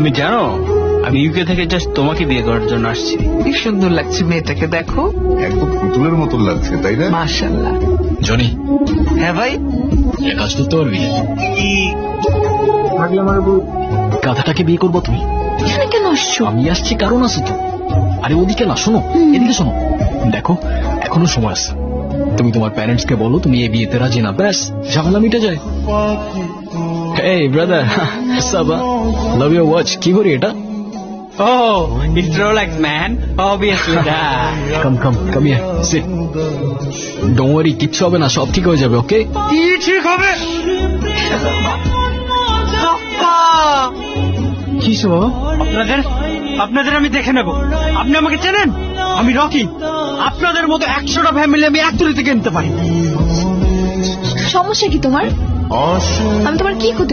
তুমি জানো আমি ইউকে থেকে জাস্ট তোমাকে বিয়ে করার জন্য আসছি। কি সুন্দর লাগছে মেয়েটাকে, দেখো একদম পুতুলের মতন লাগছে, তাই না? মাশাআল্লাহ। জনি, হ্যাঁ ভাই, এক কাজ করতে পারবি? গাধাটাকে বিয়ে করবো তুমি? এখানে কেন আসছো? আমি আসছি কারণ আছে তো। আরে ওদিকে না, শোনো এদিকে শোনো। দেখো এখনো সময় আছে, তুমি তোমার প্যারেন্টস কে বলো তুমি এই বিয়েতে রাজি না, ব্যাস ঝামেলা মিটে যায়। এই ব্রাদার, সাবা লাভ ইউর ওয়াচ। কি করি এটা? Oh, it's Rolex, man. Obviously that. Come come come here, sit. Don't worry, কিচ্ছু হবে না, সব ঠিক হয়ে যাবে। ওকে? কি ঠিক হবে? কি শো? আপনাদের আমি দেখে নেব। আপনি আমাকে চেনেন? আমি রকি। আপনাদের মতো 100টা ফ্যামিলি আমি এক তুলিতে কিনতে পারি। সমস্যা কি তোমার? আমি তোমার কি ক্ষতি